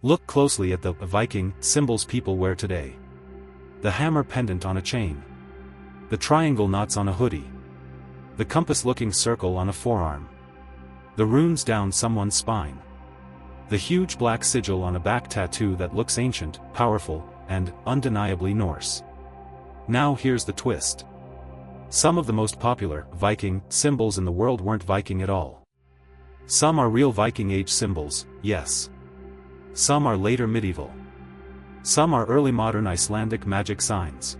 Look closely at the Viking symbols people wear today. The hammer pendant on a chain. The triangle knots on a hoodie. The compass-looking circle on a forearm. The runes down someone's spine. The huge black sigil on a back tattoo that looks ancient, powerful, and undeniably Norse. Now here's the twist. Some of the most popular Viking symbols in the world weren't Viking at all. Some are real Viking Age symbols, yes. Some are later medieval. Some are early modern Icelandic magic signs.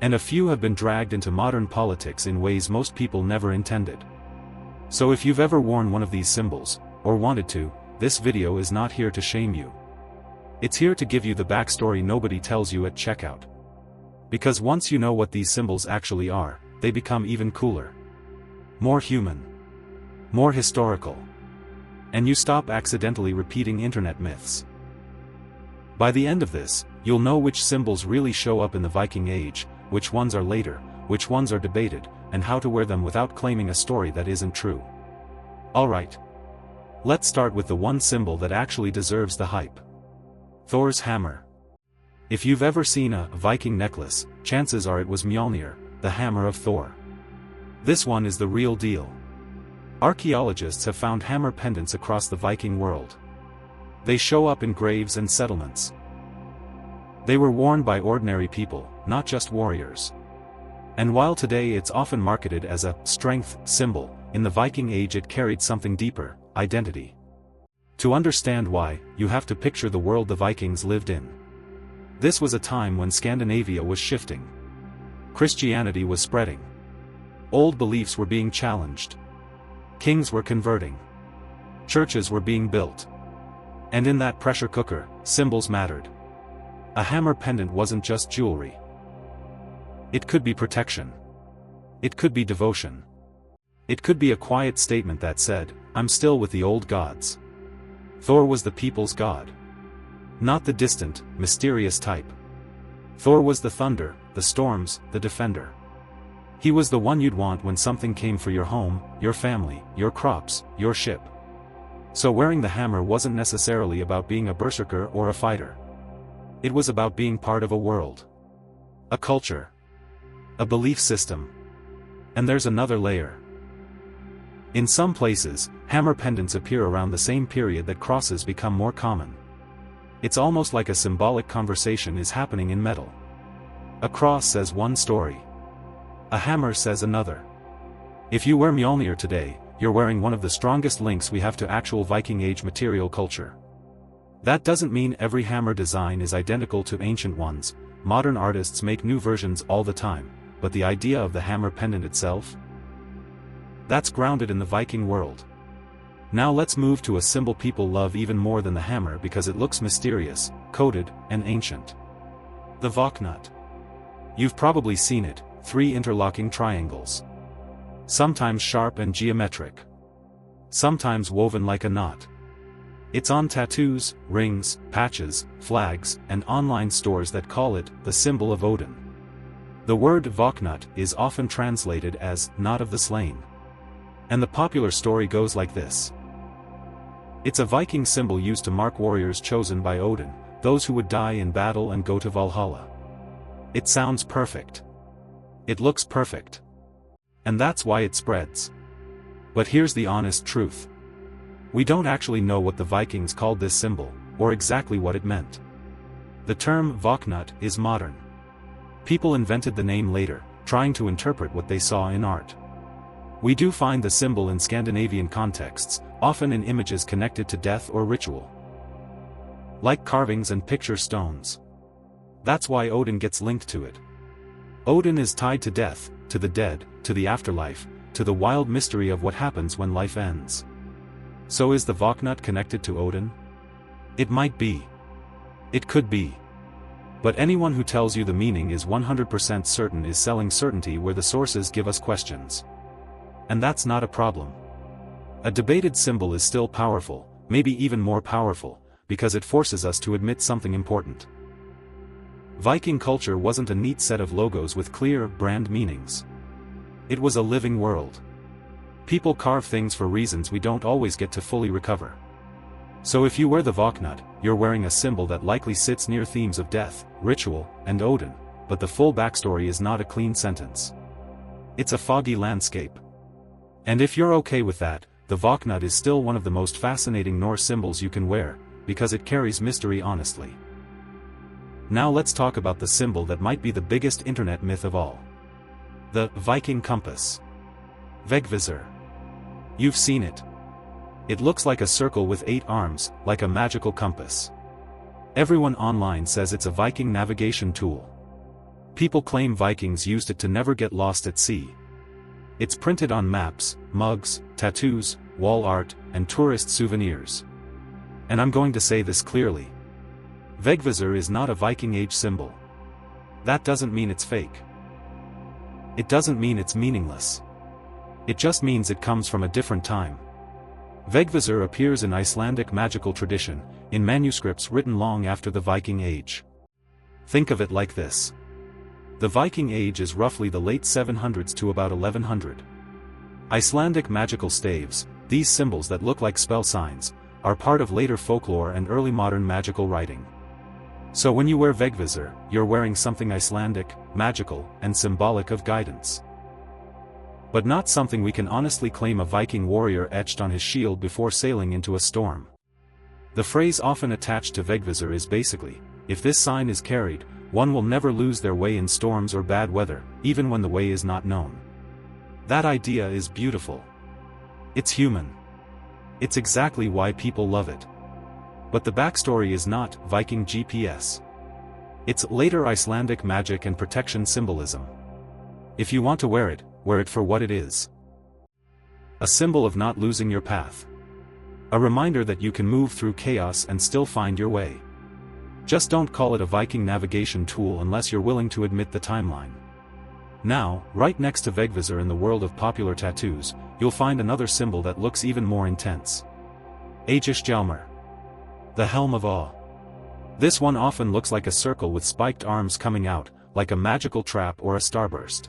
And a few have been dragged into modern politics in ways most people never intended. So if you've ever worn one of these symbols, or wanted to, this video is not here to shame you. It's here to give you the backstory nobody tells you at checkout. Because once you know what these symbols actually are, they become even cooler. More human. More historical. And you stop accidentally repeating internet myths. By the end of this, you'll know which symbols really show up in the Viking Age, which ones are later, which ones are debated, and how to wear them without claiming a story that isn't true. Alright. Let's start with the one symbol that actually deserves the hype. Thor's hammer. If you've ever seen a Viking necklace, chances are it was Mjolnir, the hammer of Thor. This one is the real deal. Archaeologists have found hammer pendants across the Viking world. They show up in graves and settlements. They were worn by ordinary people, not just warriors. And while today it's often marketed as a strength symbol, in the Viking Age it carried something deeper: identity. To understand why, you have to picture the world the Vikings lived in. This was a time when Scandinavia was shifting. Christianity was spreading. Old beliefs were being challenged. Kings were converting. Churches were being built. And in that pressure cooker, symbols mattered. A hammer pendant wasn't just jewelry. It could be protection. It could be devotion. It could be a quiet statement that said, "I'm still with the old gods." Thor was the people's god. Not the distant, mysterious type. Thor was the thunder, the storms, the defender. He was the one you'd want when something came for your home, your family, your crops, your ship. So wearing the hammer wasn't necessarily about being a berserker or a fighter. It was about being part of a world. A culture. A belief system. And there's another layer. In some places, hammer pendants appear around the same period that crosses become more common. It's almost like a symbolic conversation is happening in metal. A cross says one story. A hammer says another. If you wear Mjolnir today, you're wearing one of the strongest links we have to actual Viking Age material culture. That doesn't mean every hammer design is identical to ancient ones. Modern artists make new versions all the time, but the idea of the hammer pendant itself? That's grounded in the Viking world. Now let's move to a symbol people love even more than the hammer because it looks mysterious, coded, and ancient. The Valknut. You've probably seen it, 3 interlocking triangles. Sometimes sharp and geometric. Sometimes woven like a knot. It's on tattoos, rings, patches, flags, and online stores that call it the symbol of Odin. The word Valknut is often translated as knot of the slain. And the popular story goes like this. It's a Viking symbol used to mark warriors chosen by Odin, those who would die in battle and go to Valhalla. It sounds perfect. It looks perfect. And that's why it spreads. But here's the honest truth. We don't actually know what the Vikings called this symbol, or exactly what it meant. The term Valknut is modern. People invented the name later, trying to interpret what they saw in art. We do find the symbol in Scandinavian contexts, often in images connected to death or ritual. Like carvings and picture stones. That's why Odin gets linked to it. Odin is tied to death, to the dead, to the afterlife, to the wild mystery of what happens when life ends. So is the Valknut connected to Odin? It might be. It could be. But anyone who tells you the meaning is 100% certain is selling certainty where the sources give us questions. And that's not a problem. A debated symbol is still powerful, maybe even more powerful, because it forces us to admit something important. Viking culture wasn't a neat set of logos with clear brand meanings. It was a living world. People carve things for reasons we don't always get to fully recover. So if you wear the Valknut, you're wearing a symbol that likely sits near themes of death, ritual, and Odin, but the full backstory is not a clean sentence. It's a foggy landscape. And if you're okay with that, the Valknut is still one of the most fascinating Norse symbols you can wear, because it carries mystery honestly. Now let's talk about the symbol that might be the biggest internet myth of all. The Viking compass. Vegvisir. You've seen it. It looks like a circle with 8 arms, like a magical compass. Everyone online says it's a Viking navigation tool. People claim Vikings used it to never get lost at sea. It's printed on maps, mugs, tattoos, wall art, and tourist souvenirs. And I'm going to say this clearly. Vegvisir is not a Viking Age symbol. That doesn't mean it's fake. It doesn't mean it's meaningless. It just means it comes from a different time. Vegvisir appears in Icelandic magical tradition, in manuscripts written long after the Viking Age. Think of it like this. The Viking Age is roughly the late 700s to about 1100. Icelandic magical staves, these symbols that look like spell signs, are part of later folklore and early modern magical writing. So when you wear Vegvisir, you're wearing something Icelandic, magical, and symbolic of guidance. But not something we can honestly claim a Viking warrior etched on his shield before sailing into a storm. The phrase often attached to Vegvisir is basically, if this sign is carried, one will never lose their way in storms or bad weather, even when the way is not known. That idea is beautiful. It's human. It's exactly why people love it. But the backstory is not Viking GPS. It's later Icelandic magic and protection symbolism. If you want to wear it for what it is. A symbol of not losing your path. A reminder that you can move through chaos and still find your way. Just don't call it a Viking navigation tool unless you're willing to admit the timeline. Now, right next to Vegvisir in the world of popular tattoos, you'll find another symbol that looks even more intense. Ægishjálmur. The Helm of Awe. This one often looks like a circle with spiked arms coming out, like a magical trap or a starburst.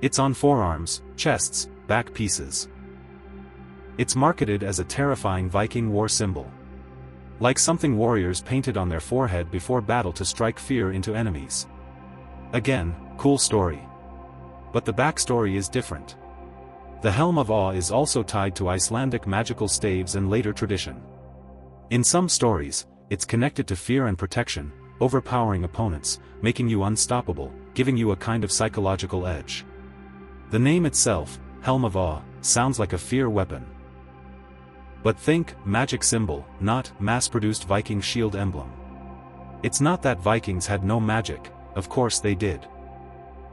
It's on forearms, chests, back pieces. It's marketed as a terrifying Viking war symbol. Like something warriors painted on their forehead before battle to strike fear into enemies. Again, cool story. But the backstory is different. The Helm of Awe is also tied to Icelandic magical staves and later tradition. In some stories, it's connected to fear and protection, overpowering opponents, making you unstoppable, giving you a kind of psychological edge. The name itself, Helm of Awe, sounds like a fear weapon. But think, magic symbol, not mass-produced Viking shield emblem. It's not that Vikings had no magic, of course they did.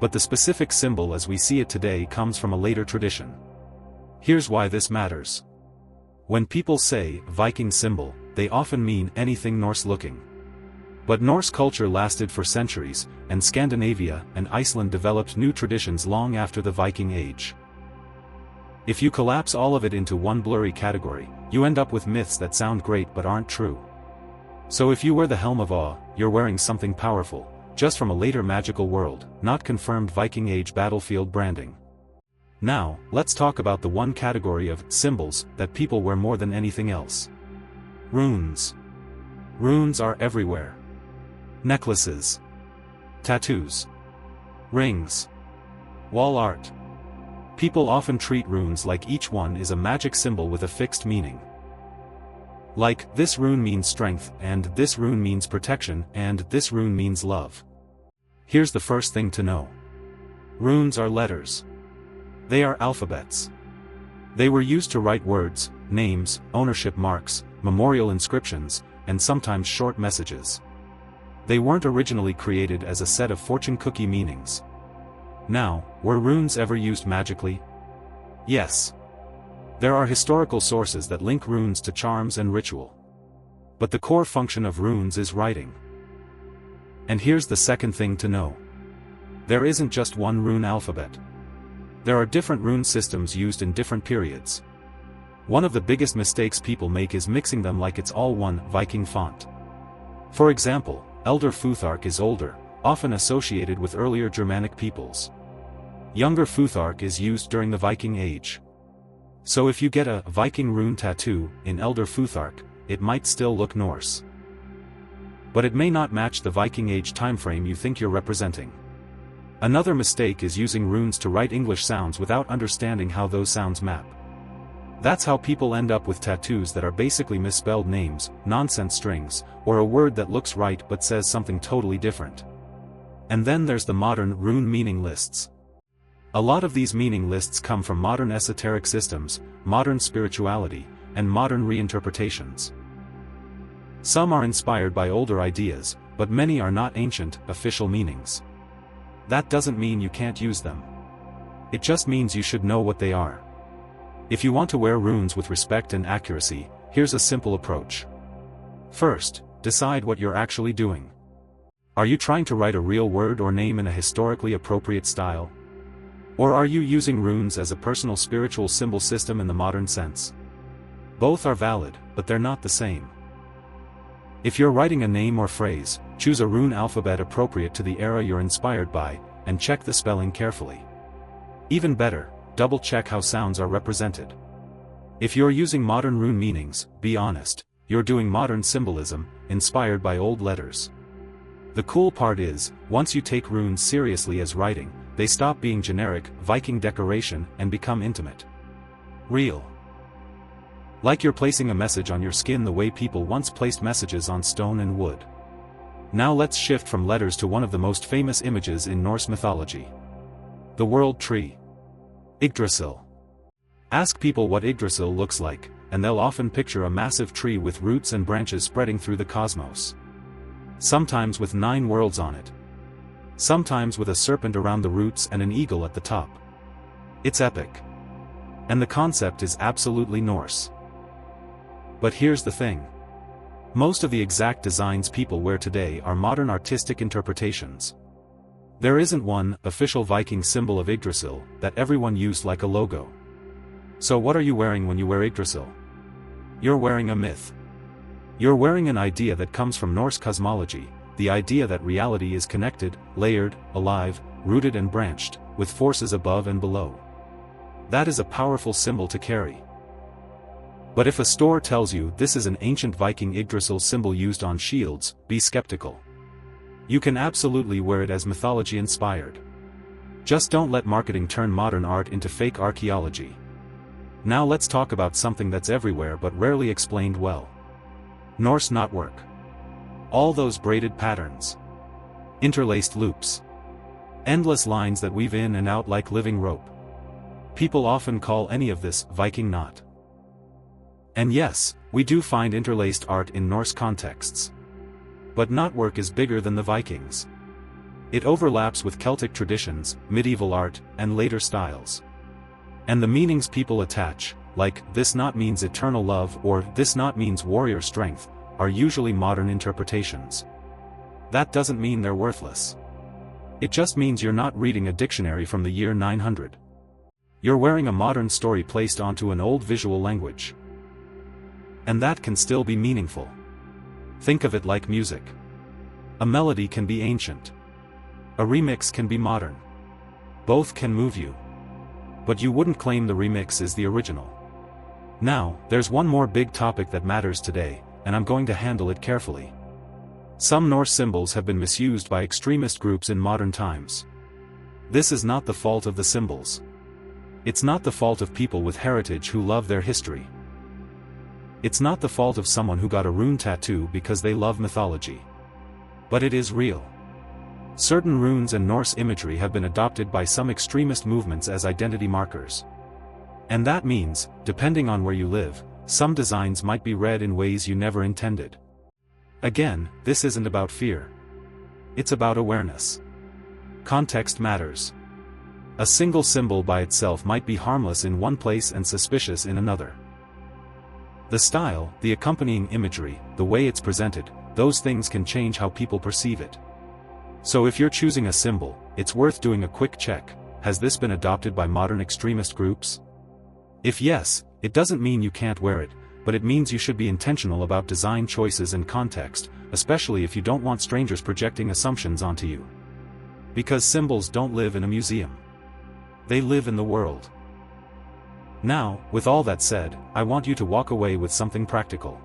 But the specific symbol as we see it today comes from a later tradition. Here's why this matters. When people say Viking symbol, they often mean anything Norse-looking. But Norse culture lasted for centuries, and Scandinavia and Iceland developed new traditions long after the Viking Age. If you collapse all of it into one blurry category, you end up with myths that sound great but aren't true. So if you wear the Helm of Awe, you're wearing something powerful, just from a later magical world, not confirmed Viking Age battlefield branding. Now, let's talk about the one category of symbols that people wear more than anything else. Runes. Runes are everywhere. Necklaces. Tattoos. Rings. Wall art. People often treat runes like each one is a magic symbol with a fixed meaning. Like, this rune means strength, and this rune means protection, and this rune means love. Here's the first thing to know. Runes are letters. They are alphabets. They were used to write words, names, ownership marks, memorial inscriptions, and sometimes short messages. They weren't originally created as a set of fortune cookie meanings. Now, were runes ever used magically? Yes. There are historical sources that link runes to charms and ritual. But the core function of runes is writing. And here's the second thing to know. There isn't just one rune alphabet. There are different rune systems used in different periods. One of the biggest mistakes people make is mixing them like it's all one Viking font. For example, Younger Futhark is older, often associated with earlier Germanic peoples. Younger Futhark is used during the Viking Age. So if you get a Viking rune tattoo in Younger Futhark, it might still look Norse. But it may not match the Viking Age timeframe you think you're representing. Another mistake is using runes to write English sounds without understanding how those sounds map. That's how people end up with tattoos that are basically misspelled names, nonsense strings, or a word that looks right but says something totally different. And then there's the modern rune meaning lists. A lot of these meaning lists come from modern esoteric systems, modern spirituality, and modern reinterpretations. Some are inspired by older ideas, but many are not ancient, official meanings. That doesn't mean you can't use them. It just means you should know what they are. If you want to wear runes with respect and accuracy, here's a simple approach. First, decide what you're actually doing. Are you trying to write a real word or name in a historically appropriate style? Or are you using runes as a personal spiritual symbol system in the modern sense? Both are valid, but they're not the same. If you're writing a name or phrase, choose a rune alphabet appropriate to the era you're inspired by, and check the spelling carefully. Even better, double-check how sounds are represented. If you're using modern rune meanings, be honest, you're doing modern symbolism, inspired by old letters. The cool part is, once you take runes seriously as writing, they stop being generic, Viking decoration, and become intimate. Real. Like you're placing a message on your skin the way people once placed messages on stone and wood. Now let's shift from letters to one of the most famous images in Norse mythology. The world tree. Yggdrasil. Ask people what Yggdrasil looks like, and they'll often picture a massive tree with roots and branches spreading through the cosmos. Sometimes with 9 worlds on it. Sometimes with a serpent around the roots and an eagle at the top. It's epic. And the concept is absolutely Norse. But here's the thing. Most of the exact designs people wear today are modern artistic interpretations. There isn't one official Viking symbol of Yggdrasil that everyone used like a logo. So what are you wearing when you wear Yggdrasil? You're wearing a myth. You're wearing an idea that comes from Norse cosmology, the idea that reality is connected, layered, alive, rooted and branched, with forces above and below. That is a powerful symbol to carry. But if a store tells you this is an ancient Viking Yggdrasil symbol used on shields, be skeptical. You can absolutely wear it as mythology inspired. Just don't let marketing turn modern art into fake archaeology. Now let's talk about something that's everywhere but rarely explained well. Norse knotwork. All those braided patterns. Interlaced loops. Endless lines that weave in and out like living rope. People often call any of this Viking knot. And yes, we do find interlaced art in Norse contexts. But knotwork is bigger than the Vikings. It overlaps with Celtic traditions, medieval art, and later styles. And the meanings people attach, like this knot means eternal love or this knot means warrior strength, are usually modern interpretations. That doesn't mean they're worthless. It just means you're not reading a dictionary from the year 900. You're wearing a modern story placed onto an old visual language. And that can still be meaningful. Think of it like music. A melody can be ancient. A remix can be modern. Both can move you. But you wouldn't claim the remix is the original. Now, there's one more big topic that matters today, and I'm going to handle it carefully. Some Norse symbols have been misused by extremist groups in modern times. This is not the fault of the symbols. It's not the fault of people with heritage who love their history. It's not the fault of someone who got a rune tattoo because they love mythology. But it is real. Certain runes and Norse imagery have been adopted by some extremist movements as identity markers. And that means, depending on where you live, some designs might be read in ways you never intended. Again, this isn't about fear. It's about awareness. Context matters. A single symbol by itself might be harmless in one place and suspicious in another. The style, the accompanying imagery, the way it's presented, those things can change how people perceive it. So if you're choosing a symbol, it's worth doing a quick check. Has this been adopted by modern extremist groups? If yes, it doesn't mean you can't wear it, but it means you should be intentional about design choices and context, especially if you don't want strangers projecting assumptions onto you. Because symbols don't live in a museum. They live in the world. Now, with all that said, I want you to walk away with something practical.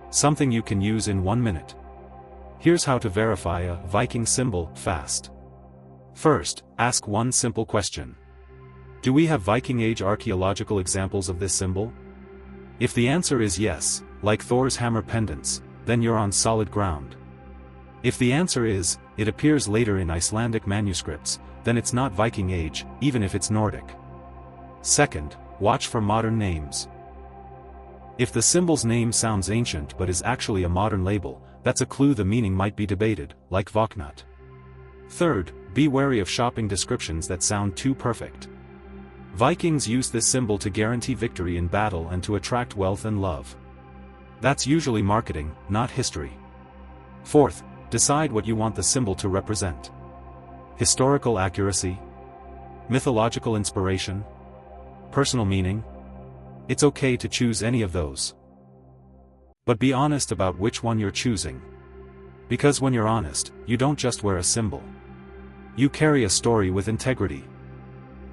Something you can use in 1 minute. Here's how to verify a Viking symbol fast. First, ask one simple question. Do we have Viking Age archaeological examples of this symbol? If the answer is yes, like Thor's hammer pendants, then you're on solid ground. If the answer is, it appears later in Icelandic manuscripts, then it's not Viking Age, even if it's Nordic. Second, watch for modern names. If the symbol's name sounds ancient but is actually a modern label, that's a clue the meaning might be debated, like Valknut. Third, be wary of shopping descriptions that sound too perfect. Vikings used this symbol to guarantee victory in battle and to attract wealth and love. That's usually marketing, not history. Fourth, decide what you want the symbol to represent. Historical accuracy? Mythological inspiration? Personal meaning? It's okay to choose any of those. But be honest about which one you're choosing. Because when you're honest, you don't just wear a symbol. You carry a story with integrity.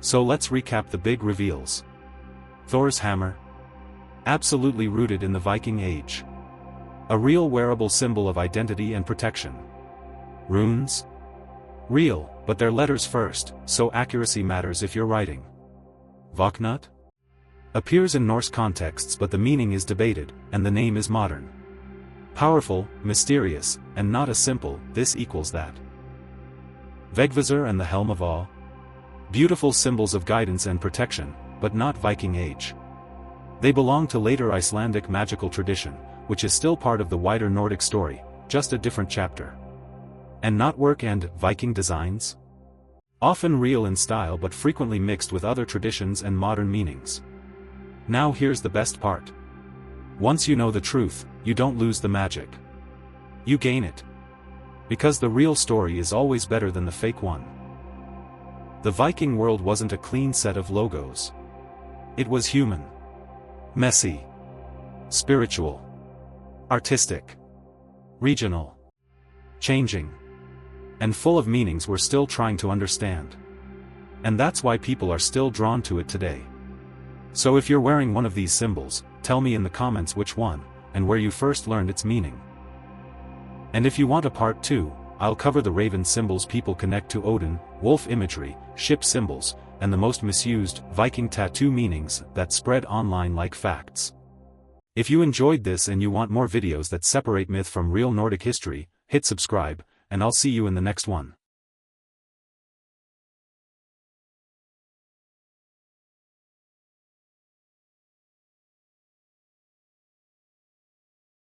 So let's recap the big reveals. Thor's hammer. Absolutely rooted in the Viking Age. A real wearable symbol of identity and protection. Runes? Real, but they're letters first, so accuracy matters if you're writing. Valknut? Appears in Norse contexts but the meaning is debated, and the name is modern. Powerful, mysterious, and not a simple, this equals that. Vegvisir and the Helm of Awe? Beautiful symbols of guidance and protection, but not Viking Age. They belong to later Icelandic magical tradition, which is still part of the wider Nordic story, just a different chapter. And Knotwork and Viking designs? Often real in style but frequently mixed with other traditions and modern meanings. Now here's the best part. Once you know the truth, you don't lose the magic. You gain it. Because the real story is always better than the fake one. The Viking world wasn't a clean set of logos. It was human. Messy. Spiritual. Artistic. Regional. Changing. And full of meanings we're still trying to understand. And that's why people are still drawn to it today. So if you're wearing one of these symbols, tell me in the comments which one, and where you first learned its meaning. And if you want a part 2, I'll cover the raven symbols people connect to Odin, wolf imagery, ship symbols, and the most misused Viking tattoo meanings that spread online like facts. If you enjoyed this and you want more videos that separate myth from real Nordic history, hit subscribe, and I'll see you in the next one.